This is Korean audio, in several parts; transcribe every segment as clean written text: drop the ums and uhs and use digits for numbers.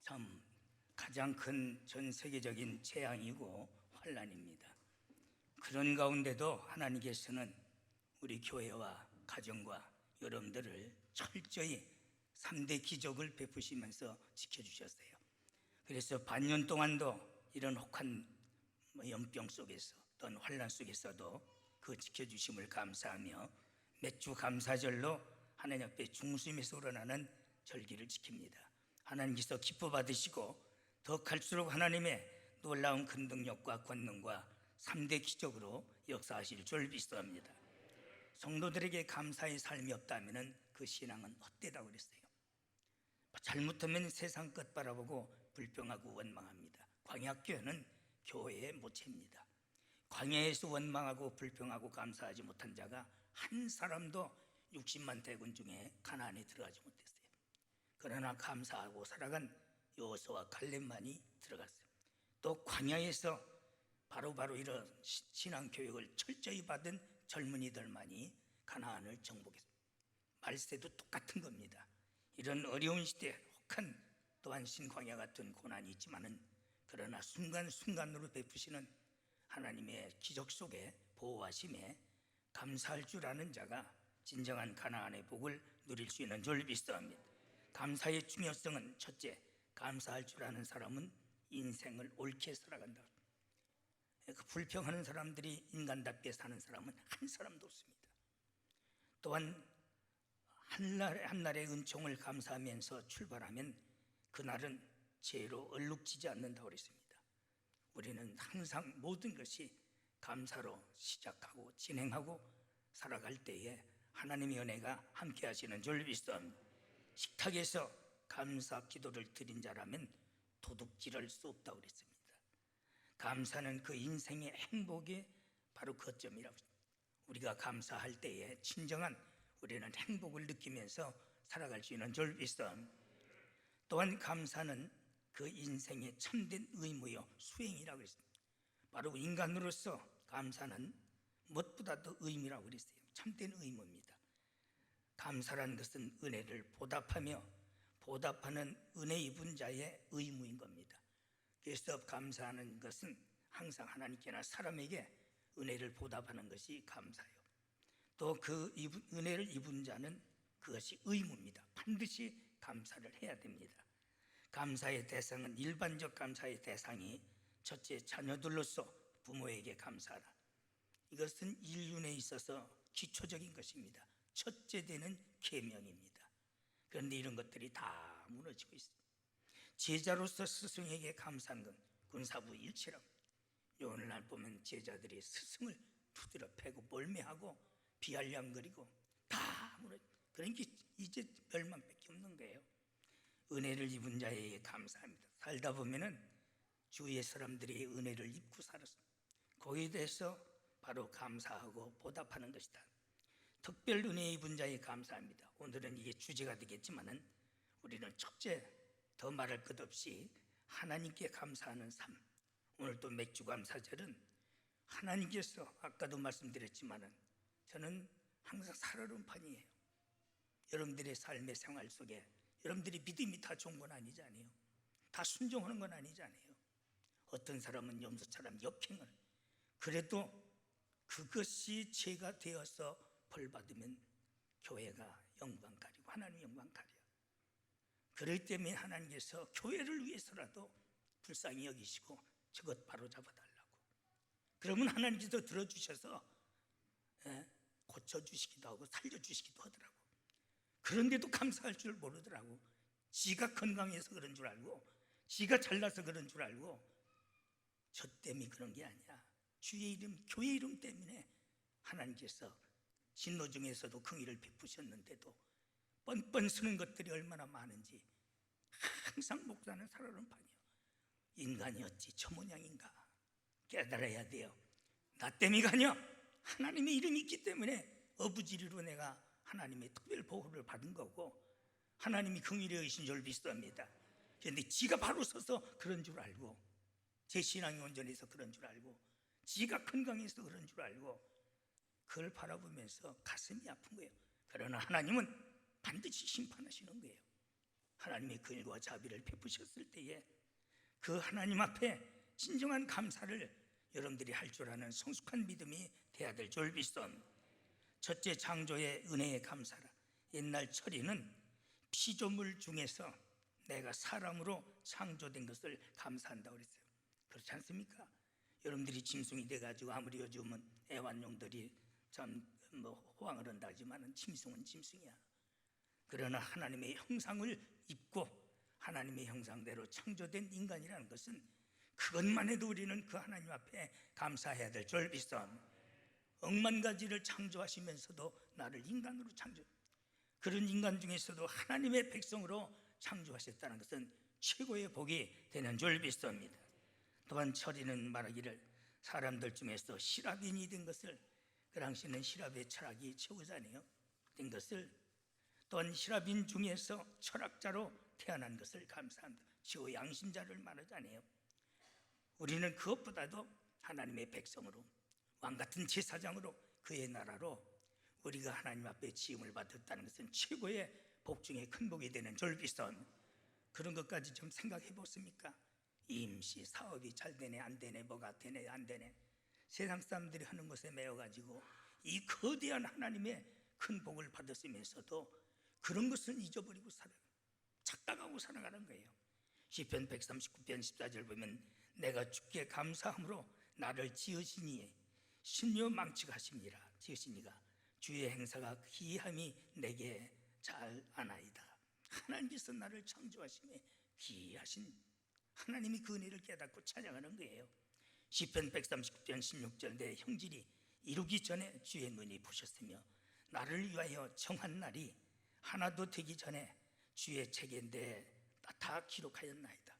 참 가장 큰 전 세계적인 재앙이고 환난입니다. 그런 가운데도 하나님께서는 우리 교회와 가정과 여러분들을 철저히 3대 기적을 베푸시면서 지켜주셨어요. 그래서 반년 동안도 이런 혹한 연병 속에서 또는 환난 속에서도 그 지켜주심을 감사하며 매주 감사절로 하나님 앞에 중심에서 우러나는 절기를 지킵니다. 하나님께서 기뻐 받으시고 더 갈수록 하나님의 놀라운 근능력과 권능과 3대 기적으로 역사하실 줄 믿습니다. 성도들에게 감사의 삶이 없다면 그 신앙은 헛되다고 그랬어요. 잘못하면 세상 끝 바라보고 불평하고 원망합니다. 광야교회는 교회의 모체입니다. 광야에서 원망하고 불평하고 감사하지 못한 자가 한 사람도 60만 대군 중에 가나안에 들어가지 못했어요. 그러나 감사하고 살아간 여호수아와 갈렙만이 들어갔어요. 또 광야에서 바로바로 이런 신앙교육을 철저히 받은 젊은이들만이 가나안을 정복했습니다. 말세도 똑같은 겁니다. 이런 어려운 시대에 혹한 또한 신광야 같은 고난이 있지만은 그러나 순간순간으로 베푸시는 하나님의 기적 속에 보호하심에 감사할 줄 아는 자가 진정한 가나안의 복을 누릴 수 있는 줄 믿습니다. 감사의 중요성은 첫째, 감사할 줄 아는 사람은 인생을 옳게 살아간다. 불평하는 사람들이 인간답게 사는 사람은 한 사람도 없습니다. 또한 한날의 은총을 감사하면서 출발하면 그날은 죄로 얼룩지지 않는다고 그랬습니다. 우리는 항상 모든 것이 감사로 시작하고 진행하고 살아갈 때에 하나님의 은혜가 함께 하시는 줄 믿습니다. 식탁에서 감사 기도를 드린 자라면 도둑질할 수 없다고 그랬습니다. 감사는 그 인생의 행복의 바로 거점이라고 했습니다. 우리가 감사할 때에 진정한 우리는 행복을 느끼면서 살아갈 수 있는 줄 믿습니다. 또한 감사는 그 인생의 참된 의무요 수행이라고 했습니다. 바로 인간으로서 감사는 무엇보다도 의미라고 그랬어요. 참된 의무입니다. 감사라는 것은 은혜를 보답하며 보답하는 은혜 입은 자의 의무인 겁니다. 그래서 감사하는 것은 항상 하나님께나 사람에게 은혜를 보답하는 것이 감사예요. 또 그 은혜를 입은 자는 그것이 의무입니다. 반드시 감사를 해야 됩니다. 감사의 대상은 일반적 감사의 대상이 첫째, 자녀들로서 부모에게 감사하라. 이것은 인륜에 있어서 기초적인 것입니다. 첫째 되는 계명입니다. 그런데 이런 것들이 다 무너지고 있습니다. 제자로서 스승에게 감사한 건 군사부 일치라고. 오늘날 보면 제자들이 스승을 두드려 패고 몰매하고 비아냥거리고 다 무너져. 그런 게 이제 멸망밖에 없는 거예요. 은혜를 입은 자에게 감사합니다. 살다 보면은 주위의 사람들이 은혜를 입고 살았습니다. 거기에 대해서 바로 감사하고 보답하는 것이다. 특별 은혜 입은 자에게 감사합니다. 오늘은 이게 주제가 되겠지만은 우리는 첫째, 더 말할 것 없이 하나님께 감사하는 삶. 오늘 또 맥주 감사절은 하나님께서 아까도 말씀드렸지만은 저는 항상 살아온 판이에요. 여러분들의 삶의 생활 속에 여러분들이 믿음이 다 좋은 건 아니잖아요. 다 순종하는 건 아니잖아요. 어떤 사람은 염소처럼 역행을, 그래도 그것이 죄가 되어서 벌 받으면 교회가 영광 가리고 하나님 영광 가려. 그렇기 때문에 하나님께서 교회를 위해서라도 불쌍히 여기시고 저것 바로 잡아달라고. 그러면 하나님께서 들어주셔서 고쳐주시기도 하고 살려주시기도 하더라고. 그런데도 감사할 줄 모르더라고. 지가 건강해서 그런 줄 알고 지가 잘나서 그런 줄 알고 저 때문에 그런 게 아니야. 주의 이름, 교회 이름 때문에 하나님께서 진노 중에서도 긍휼을 베푸셨는데도 뻔뻔 쓰는 것들이 얼마나 많은지 항상 목사는 살아오는 판이요. 인간이 어찌 저 모양인가 깨달아야 돼요. 나 때문이가 아니야. 하나님의 이름이 있기 때문에 어부지리로 내가 하나님의 특별 보호를 받은 거고 하나님이 긍휼히 여기신 줄 믿습니다. 그런데 지가 바로 서서 그런 줄 알고 제 신앙이 온전해서 그런 줄 알고 지가 건강해서 그런 줄 알고 그걸 바라보면서 가슴이 아픈 거예요. 그러나 하나님은 반드시 심판하시는 거예요. 하나님의 긍휼과 자비를 베푸셨을 때에 그 하나님 앞에 진정한 감사를 여러분들이 할 줄 아는 성숙한 믿음이 돼야 될 줄 믿음. 첫째, 창조의 은혜에 감사라. 옛날 철이는 피조물 중에서 내가 사람으로 창조된 것을 감사한다고 그랬어요. 그렇지 않습니까? 여러분들이 짐승이 돼가지고 아무리 요즘은 애완용들이 참 호황을 한다 하지만 짐승은 짐승이야. 그러나 하나님의 형상을 입고 하나님의 형상대로 창조된 인간이라는 것은 그것만 해도 우리는 그 하나님 앞에 감사해야 될 줄 믿음. 억만 가지를 창조하시면서도 나를 인간으로 창조, 그런 인간 중에서도 하나님의 백성으로 창조하셨다는 것은 최고의 복이 되는 줄 믿습니다. 또한 철이는 말하기를 사람들 중에서 시라빈이 된 것을, 그 당시에는 시라빈의 철학이 최고잖아요. 된 것을, 또한 시라빈 중에서 철학자로 태어난 것을 감사합니다. 최고 양심자를 말하잖아요. 우리는 그것보다도 하나님의 백성으로, 왕같은 제사장으로, 그의 나라로 우리가 하나님 앞에 지음을 받았다는 것은 최고의 복 중에 큰 복이 되는 줄 믿음. 그런 것까지 좀 생각해 보십니까? 임시 사업이 잘 되네 안 되네, 뭐가 되네 안 되네, 세상 사람들이 하는 것에 매여가지고 이 거대한 하나님의 큰 복을 받았으면서도 그런 것은 잊어버리고 착각하고 살아가는 거예요. 시편 139편 14절 보면 내가 주께 감사함으로 나를 지으시니 신료 망측하심이라. 지으시니가 주의 행사가 기이함이 내게 잘 아나이다. 하나님께서 나를 창조하심에 기이하신 하나님이 그 은혜를 깨닫고 찬양하는 거예요. 시편 139편 16절 내 형질이 이루기 전에 주의 눈이 보셨으며 나를 위하여 정한 날이 하나도 되기 전에 주의 책에 다 기록하였나이다.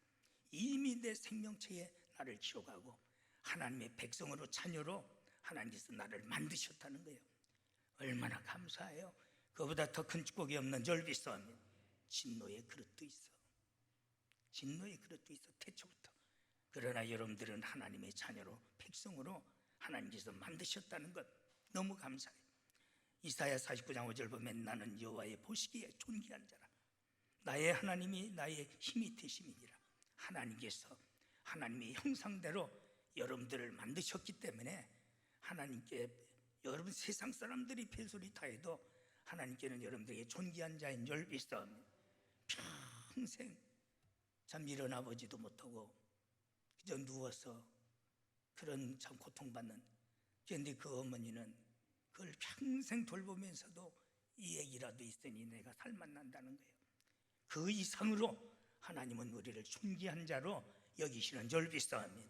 이미 내 생명체에 나를 기록하고 하나님의 백성으로 자녀로 하나님께서 나를 만드셨다는 거예요. 얼마나 감사해요. 그보다 더 큰 축복이 없는 줄 믿습니다. 진노의 그릇도 있어. 진노의 그릇도 있어, 태초부터. 그러나 여러분들은 하나님의 자녀로, 백성으로 하나님께서 만드셨다는 것 너무 감사해요. 이사야 49장 5절 보면 나는 여호와의 보시기에 존귀한 자라. 나의 하나님이 나의 힘이 되심이니라. 하나님께서 하나님의 형상대로 여러분들을 만드셨기 때문에 하나님께, 여러분 세상 사람들이 별소리 다 해도 하나님께는 여러분들에게 존귀한 자인 줄 믿습니다. 평생 참 일어나 보지도 못하고 그저 누워서 그런 참 고통받는, 그런데 그 어머니는 그걸 평생 돌보면서도 이 얘기라도 있으니 내가 살맛난다는 거예요. 그 이상으로 하나님은 우리를 존귀한 자로 여기시는 줄 믿습니다.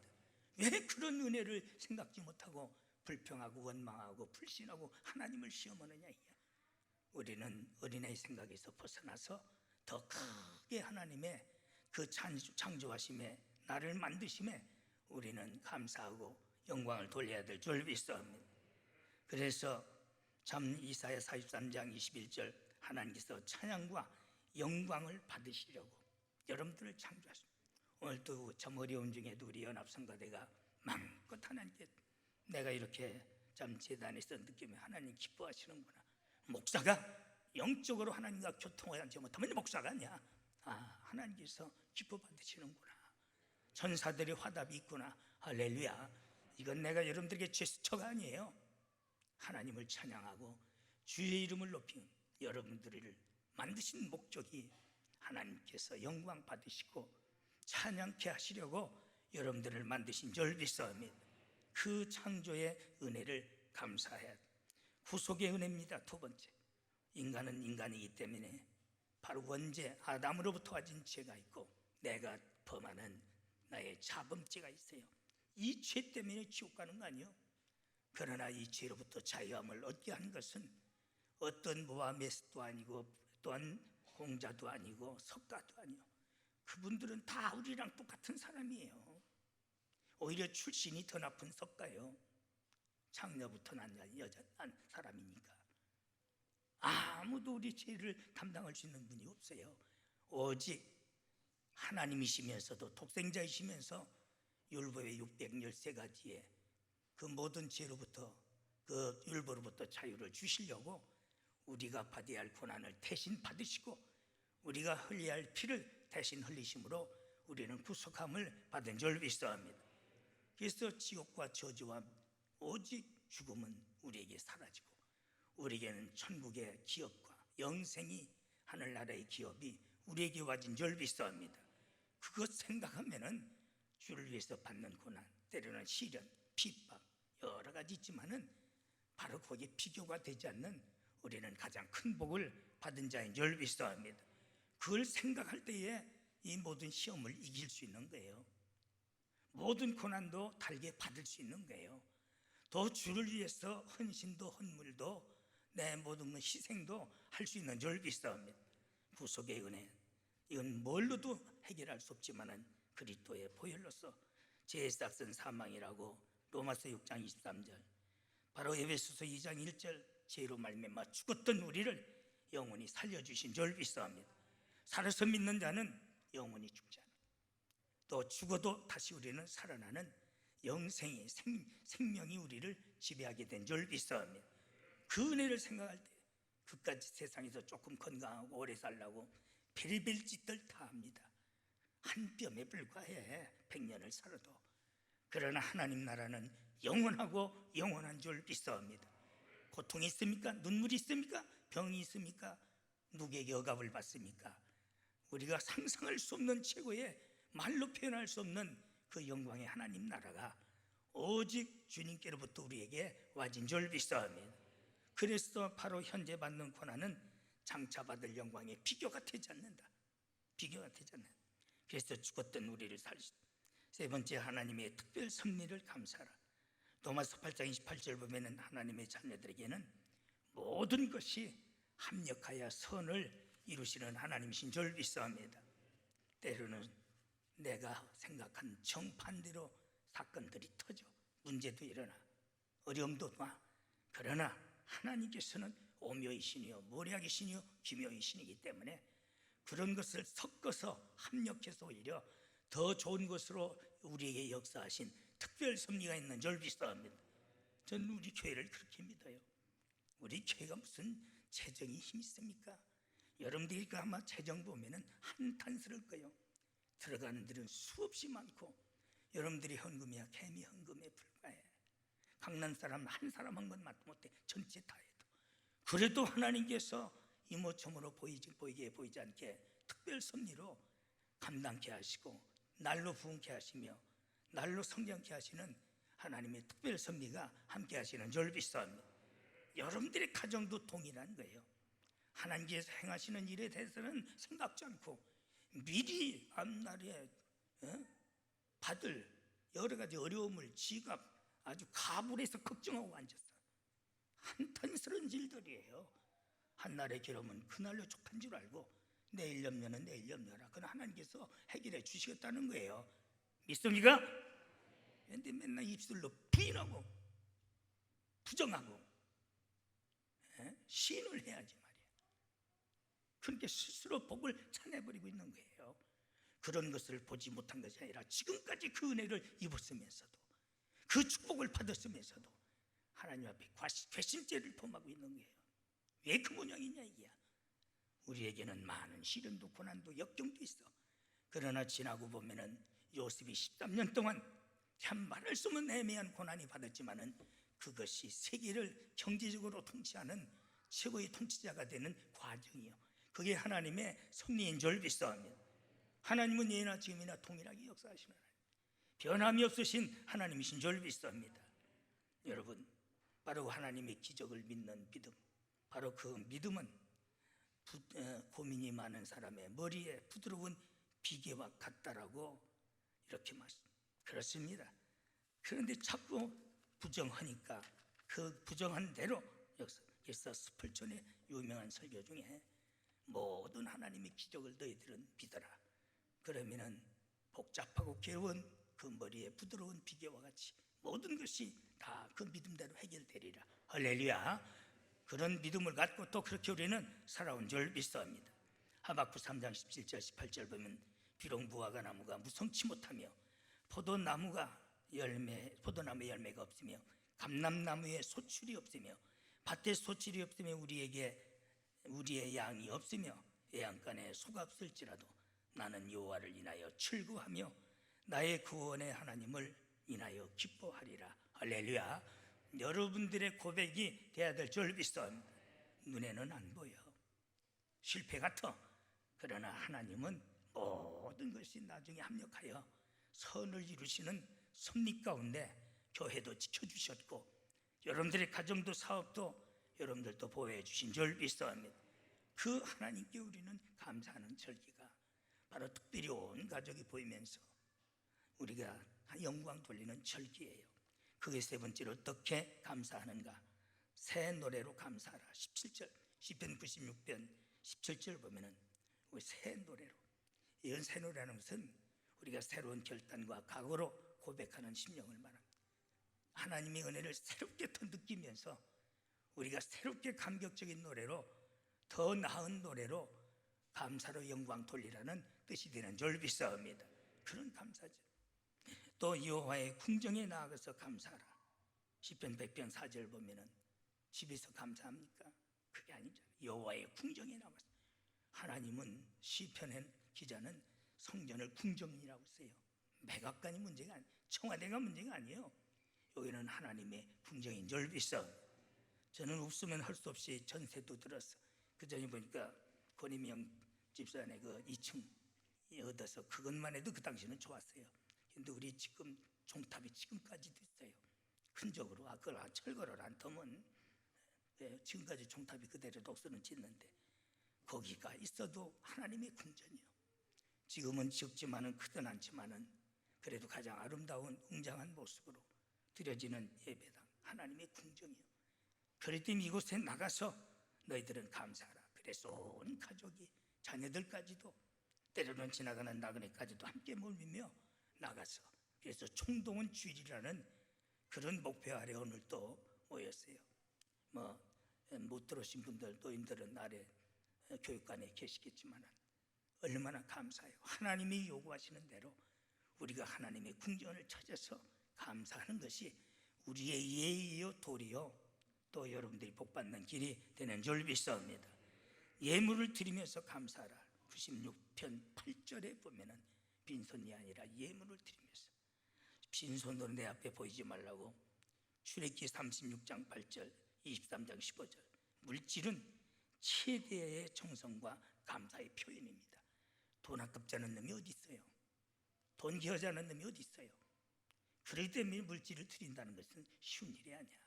왜 그런 은혜를 생각지 못하고 불평하고 원망하고 불신하고 하나님을 시험하느냐. 우리는 어린아이 생각에서 벗어나서 더 크게 하나님의 그 창조하심에, 나를 만드심에 우리는 감사하고 영광을 돌려야 될 줄 믿습니다. 그래서 참 이사야 43장 21절 하나님께서 찬양과 영광을 받으시려고 여러분들을 창조하십니다. 오늘도 참 어려운 중에도 우리 연합성가대가 마음껏 하나님께, 내가 이렇게 참 재단에서 느끼면 하나님 기뻐하시는구나. 목사가 영적으로 하나님과 교통하지 못하면 목사가 아니야. 하나님께서 기뻐 받으시는구나. 천사들의 화답이 있구나. 할렐루야. 이건 내가 여러분들에게 제스처가 아니에요. 하나님을 찬양하고 주의 이름을 높이는 여러분들을 만드신 목적이 하나님께서 영광 받으시고 찬양케 하시려고 여러분들을 만드신 줄 믿습니다. 그 창조의 은혜를 감사해야 돼. 구속의 은혜입니다. 두 번째, 인간은 인간이기 때문에 바로 원죄 아담으로부터 와진 죄가 있고 내가 범하는 나의 자범죄가 있어요. 이 죄 때문에 지옥 가는 거 아니에요? 그러나 이 죄로부터 자유함을 얻게 한 것은 어떤 모하메스도 아니고 또한 공자도 아니고 석가도 아니요, 그분들은 다 우리랑 똑같은 사람이에요. 오히려 출신이 더 나쁜 석가요. 장녀부터 난 사람이니까 아무도 우리 죄를 담당할 수 있는 분이 없어요. 오직 하나님이시면서도 독생자이시면서 율법의 613가지의 그 모든 죄로부터, 그 율법으로부터 자유를 주시려고 우리가 받아야 할 고난을 대신 받으시고 우리가 흘려야 할 피를 대신 흘리심으로 우리는 구속함을 받은 줄 믿사옵니다. 그래서 지옥과 저주와 오직 죽음은 우리에게 사라지고 우리에게는 천국의 기업과 영생이 하늘나라의 기업이 우리에게 와진 줄 믿사옵니다. 그것 생각하면은 주를 위해서 받는 고난, 때로는 시련, 핍박 여러 가지 있지만은 바로 거기에 비교가 되지 않는 우리는 가장 큰 복을 받은 자인 줄 믿사옵니다. 그걸 생각할 때에 이 모든 시험을 이길 수 있는 거예요. 모든 고난도 달게 받을 수 있는 거예요. 더 주를 위해서 헌신도 헌물도 내 모든 희생도 할 수 있는 줄 믿사옵니다. 구속의 은혜, 이건 뭘로도 해결할 수 없지만은 그리스도의 보혈로서 죄의 싹은 사망이라고 로마서 6장 23절, 바로 에베소서 2장 1절, 죄로 말미암아 죽었던 우리를 영원히 살려주신 줄 믿사옵니다. 살아서 믿는 자는 영원히 죽지 않아요. 또 죽어도 다시 우리는 살아나는 영생이 생명이 우리를 지배하게 된 줄 믿사옵니다. 그 은혜를 생각할 때 그까지 세상에서 조금 건강하고 오래 살라고 별별 짓들 다 합니다. 한 뼘에 불과해 100년을 살아도. 그러나 하나님 나라는 영원하고 영원한 줄 믿사옵니다. 고통이 있습니까? 눈물이 있습니까? 병이 있습니까? 누구에게 억압을 받습니까? 우리가 상상할 수 없는 최고의 말로 표현할 수 없는 그 영광의 하나님 나라가 오직 주님께로부터 우리에게 와진 줄 믿사옵니다. 그래서 바로 현재 받는 고난은 장차 받을 영광에 비교가 되지 않는다. 비교가 되지 않는다. 그래서 죽었던 우리를 살리신 세 번째, 하나님의 특별 섭리를 감사하라. 로마서 8장 28절 보면은 하나님의 자녀들에게는 모든 것이 합력하여 선을 이루시는 하나님이신 줄 믿사옵니다. 때로는 내가 생각한 정반대로 사건들이 터져 문제도 일어나 어려움도 와. 그러나 하나님께서는 오묘의 신이요 모략의 신이요 기묘의 신이기 때문에 그런 것을 섞어서 합력해서 오히려 더 좋은 것으로 우리에게 역사하신 특별 섭리가 있는 줄 믿사옵니다. 저는 우리 교회를 그렇게 믿어요. 우리 교회가 무슨 재정이 힘이 있습니까? 여러분들이 아마 재정 보면은 한탄스러울 거예요. 들어가는 데는 수없이 많고 여러분들이 헌금이야 개미 헌금에 불과해. 강남 사람 한 사람 한 건 못해. 전체 다 해도. 그래도 하나님께서 이모저모로 보이게 보이지 않게 특별 섭리로 감당케 하시고 날로 부흥케 하시며 날로 성장케 하시는 하나님의 특별 섭리가 함께 하시는 줄 믿사옵니다. 여러분들의 가정도 동일한 거예요. 하나님께서 행하시는 일에 대해서는 생각지 않고 미리 앞날에 받을 여러 가지 어려움을 지갑 아주 가불해서 걱정하고 앉았어요. 한탄스러운 일들이에요. 한날의 괴로움은 그날로 족한 줄 알고 내일 염려는 내일 염려라. 그건 하나님께서 해결해 주시겠다는 거예요. 믿습니까? 그런데 맨날 입술로 부인하고 부정하고 시인을 해야지 말이야. 그렇게 스스로 복을 차내버리고 있는 거예요. 그런 것을 보지 못한 것이 아니라 지금까지 그 은혜를 입었으면서도 그 축복을 받았으면서도 하나님 앞에 괘씸죄를 범하고 있는 거예요. 왜 그 모양이냐 이게야. 우리에게는 많은 시련도 고난도 역경도 있어. 그러나 지나고 보면은 요셉이 13년 동안 참 말할 수 없는 애매한 고난이 받았지만은 그것이 세계를 경제적으로 통치하는 최고의 통치자가 되는 과정이요. 그게 하나님의 섭리인 줄 믿사옵니다. 하나님은 예나 지금이나 동일하게 역사하시는 하나님, 변함이 없으신 하나님이신 줄 믿사옵니다. 여러분, 바로 하나님의 기적을 믿는 믿음, 바로 그 믿음은 고민이 많은 사람의 머리에 부드러운 비계와 같다라고 이렇게 말씀. 그렇습니다. 그런데 자꾸 부정하니까 그 부정한 대로 역사 스펄전의 유명한 설교 중에 모든 하나님의 기적을 너희들은 믿어라. 그러면은 복잡하고 괴로운 그 머리에 부드러운 비계와 같이 모든 것이 다 그 믿음대로 해결되리라. 할렐루야. 그런 믿음을 갖고 또 그렇게 우리는 살아온 줄 믿사옵니다. 하박국 3장 17절 18절 보면 비록 무화과 나무가 무성치 못하며 포도나무에 열매가 없으며 감람나무에 소출이 없으며 밭에 소출이 없으며 우리의 양이 없으며 애양간에 속았을지라도 나는 여호와를 인하여 즐거워하며 나의 구원의 하나님을 인하여 기뻐하리라. 할렐루야. 여러분들의 고백이 돼야 될 줄 믿습니다. 눈에는 안 보여, 실패 같아. 그러나 하나님은 모든 것이 나중에 합력하여 선을 이루시는 섭리 가운데 교회도 지켜주셨고 여러분들의 가정도 사업도 여러분들도 보호해 주신 줄 믿습니다. 그 하나님께 우리는 감사하는 절기가 바로 특별히 온 가족이 보이면서 우리가 영광 돌리는 절기예요. 그게 세 번째로 어떻게 감사하는가? 새 노래로 감사하라. 17절 시편 96편 17절 보면은 우리 새 노래로, 이건 새 노래라는 것은 우리가 새로운 결단과 각오로 고백하는 심령을 말합니다. 하나님의 은혜를 새롭게 더 느끼면서 우리가 새롭게 감격적인 노래로, 더 나은 노래로 감사로 영광 돌리라는 뜻이 되는 줄 믿사옵니다. 그런 감사죠. 또 여호와의 궁정에 나아가서 감사하라. 시편 100편 4절 보면은 집에서 감사합니까? 그게 아니잖아요. 여호와의 궁정에 나와서. 하나님은 시편 기자는 성전을 궁정이라고 써요. 백악관이 문제가 아니에요. 청와대가 문제가 아니에요. 여기는 하나님의 궁정인 줄 믿사옵니다. 저는 웃으면 할 수 없이 전세도 들었어. 그 전에 보니까 권희명 집사의 그 2층 얻어서 그것만 해도 그 당시는 좋았어요. 근데 우리 지금 종탑이 지금까지도 있어요. 흔적으로. 그걸 철거를 안 터면 지금까지 종탑이 그대로 독서는 짓는데 거기가 있어도 하나님의 궁전이요. 지금은 적지만은 크든 않지만은 그래도 가장 아름다운 웅장한 모습으로 드려지는 예배당, 하나님의 궁정이요. 그럴 때 이곳에 나가서 너희들은 감사하라. 그래서 온 가족이, 자녀들까지도, 때로는 지나가는 나그네까지도 함께 몰리며 나가서, 그래서 총동원 주일이라는 그런 목표 아래 오늘 또 모였어요. 못 들으신 분들, 노인들은 아래 교육관에 계시겠지만 얼마나 감사해요. 하나님이 요구하시는 대로 우리가 하나님의 궁전을 찾아서 감사하는 것이 우리의 예의요 도리요 또 여러분들이 복받는 길이 되는 줄 믿습니다. 예물을 드리면서 감사하라. 96편 8절에 보면은 빈손이 아니라 예물을 드리면서, 빈손으로 내 앞에 보이지 말라고 출애굽기 36장 8절 23장 15절. 물질은 최대의 정성과 감사의 표현입니다. 돈 아깝지 않은 놈이 어디 있어요? 돈 귀하지 않은 놈이 어디 있어요? 그럴 때문에 물질을 드린다는 것은 쉬운 일이 아니야.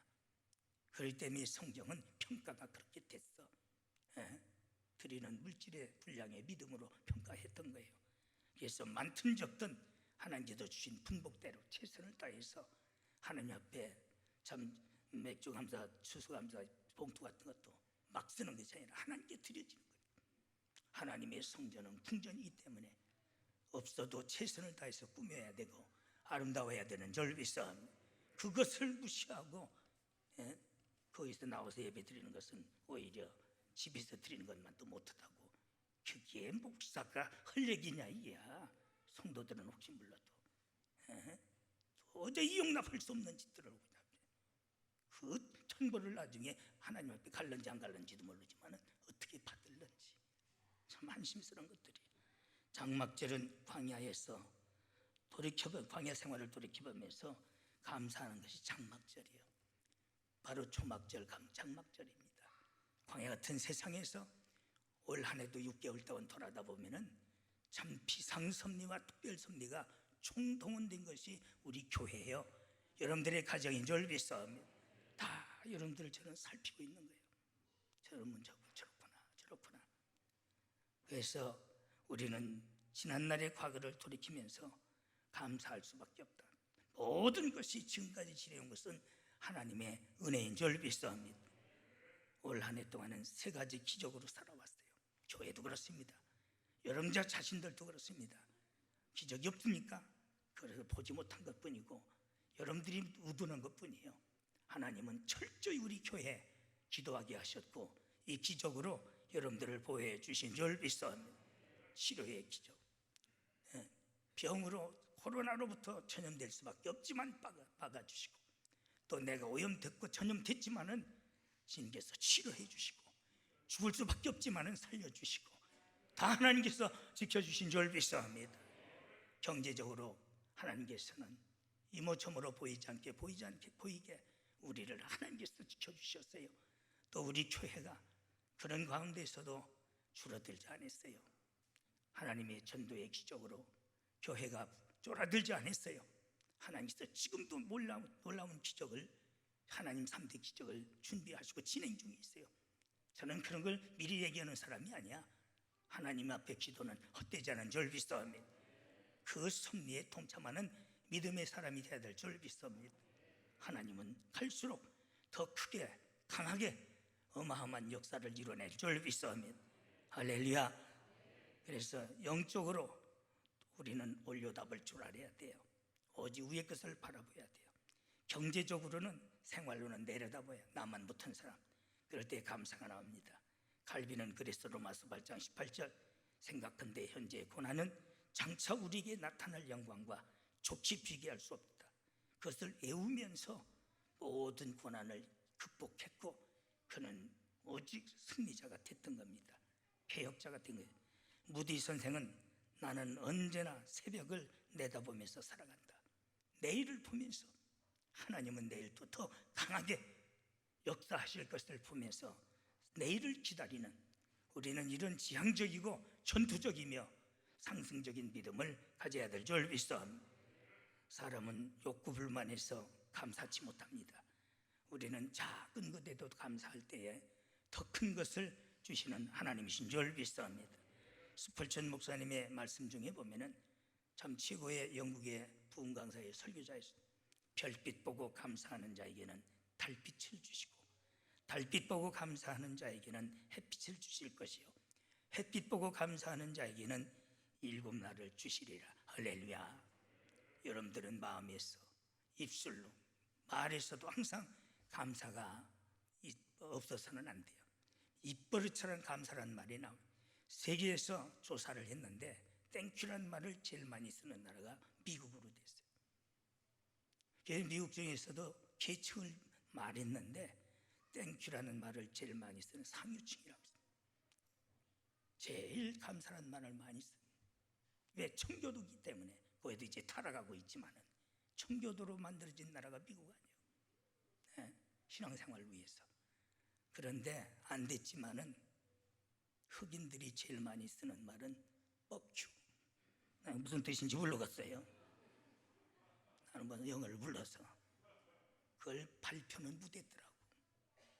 그럴 때문에 성경은 평가가 그렇게 됐어. 드리는 물질의 분량의 믿음으로 평가했던 거예요. 그래서 많든 적든 하나님께서 주신 분복대로 최선을 다해서 하나님 앞에 참 맥주 감사, 추수 감사, 봉투 같은 것도 막 쓰는 것이 아니라 하나님께 드려지는 거예요. 하나님의 성전은 궁전이기 때문에 없어도 최선을 다해서 꾸며야 되고 아름다워야 되는 줄 믿사옵니다. 그것을 무시하고 거기서 나와서 예배 드리는 것은 오히려 집에서 드리는 것만도 못하다고, 그게 목사가 할 얘기냐 이야. 성도들은 혹시 몰라도 도저히 용납할 수 없는 짓들을 하고 있다. 그 천벌을 나중에 하나님 앞에 갈는지 안 갈는지도 모르지만 어떻게 받을는지 참 한심스러운 것들이. 장막절은 광야에서 광야 생활을 돌이켜보면서 감사하는 것이 장막절이에요. 바로 초막절, 장막절입니다. 광야 같은 세상에서 올 한 해도 6개월 동안 돌아다 보면은 참 비상섭리와 특별섭리가 총동원된 것이 우리 교회예요. 여러분들의 가정인 줄 믿사옵니다. 다 여러분들을 저는 살피고 있는 거예요. 저러면 저렇구나. 그래서 우리는 지난날의 과거를 돌이키면서 감사할 수밖에 없다. 모든 것이 지금까지 지내온 것은 하나님의 은혜인 줄 믿사옵니다. 올 한 해 동안은 3가지 기적으로 살아왔어요. 교회도 그렇습니다. 여러분 자신들도 그렇습니다. 기적이 없습니까? 그래서 보지 못한 것뿐이고 여러분들이 우둔한 것뿐이에요. 하나님은 철저히 우리 교회 기도하게 하셨고 이 기적으로 여러분들을 보호해 주신 줄 믿사옵니다. 치료의 기적. 병으로 코로나로부터 전염될 수밖에 없지만 막아주시고, 또 내가 오염됐고 전염됐지만은 주님께서 치료해 주시고, 죽을 수밖에 없지만은 살려주시고, 다 하나님께서 지켜주신 줄 믿사옵니다. 경제적으로 하나님께서는 이모저모로 보이지 않게 보이게 우리를 하나님께서 지켜주셨어요. 또 우리 교회가 그런 가운데서도 줄어들지 않았어요. 하나님의 전도의 기적으로 교회가 쫄아들지 않았어요. 하나님께서 지금도 놀라운 기적을, 하나님 3대 기적을 준비하시고 진행 중에 있어요. 저는 그런 걸 미리 얘기하는 사람이 아니야. 하나님 앞에 기도는 헛되지 않은 줄 믿사옵니다. 그 섭리에 동참하는 믿음의 사람이 되어야 될 줄 믿사옵니다. 하나님은 갈수록 더 크게 강하게 어마어마한 역사를 이뤄낼 줄 믿사옵니다. 할렐루야. 그래서 영적으로 우리는 올려다볼 줄 알아야 돼요. 오직 위의 것을 바라봐야 돼요. 경제적으로는 생활로는 내려다봐야, 나만 못한 사람. 그럴 때 감사가 나옵니다. 갈비는 그래서 로마서 8장 18절, 생각한데 현재의 고난은 장차 우리에게 나타날 영광과 좋게 비교할 수 없다. 그것을 애우면서 모든 고난을 극복했고 그는 오직 승리자가 됐던 겁니다. 패역자가 된 거예요. 무디 선생은 나는 언제나 새벽을 내다보면서 살아간다. 내일을 보면서, 하나님은 내일도 더 강하게 역사하실 것을 보면서 내일을 기다리는, 우리는 이런 지향적이고 전투적이며 상승적인 믿음을 가져야 될 줄 믿사옵니다. 사람은 욕구 불만해서 감사치 못합니다. 우리는 작은 것에도 감사할 때에 더 큰 것을 주시는 하나님이신 줄 믿사옵니다. 스펄전 목사님의 말씀 중에 보면은 참 최고의 영국의 부흥 강사의 설교자였어요. 별빛 보고 감사하는 자에게는 달빛을 주시고 달빛 보고 감사하는 자에게는 햇빛을 주실 것이요 햇빛 보고 감사하는 자에게는 일곱 날을 주시리라. 할렐루야. 여러분들은 마음에서, 입술로, 말에서도 항상 감사가 없어서는 안 돼요. 입버릇처럼 감사란 말이 나와요. 세계에서 조사를 했는데 땡큐라는 말을 제일 많이 쓰는 나라가 미국으로 됐어요. 미국 중에서도 계층을 말했는데 땡큐라는 말을 제일 많이 쓰는 상류층이라고 했어요. 제일 감사란 말을 많이 써요. 왜? 청교도이기 때문에. 거기도 이제 타락하고 있지만은 청교도로 만들어진 나라가 미국 아니에요. 네, 신앙생활을 위해서. 그런데 안 됐지만은 흑인들이 제일 많이 쓰는 말은 뻑큐. 무슨 뜻인지 모르겠어요. 나는 뭐 영어를 불러서 그걸 발표는 못했더라고.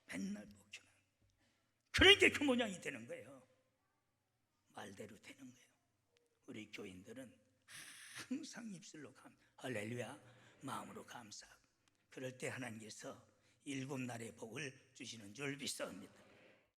맨날 뻑큐는. 그러니까 그 모양이 되는 거예요. 말대로 되는 거예요. 우리 교인들은 항상 입술로 할렐루야, 마음으로 감사하고, 그럴 때 하나님께서 일곱 날의 복을 주시는 줄 믿사옵니다.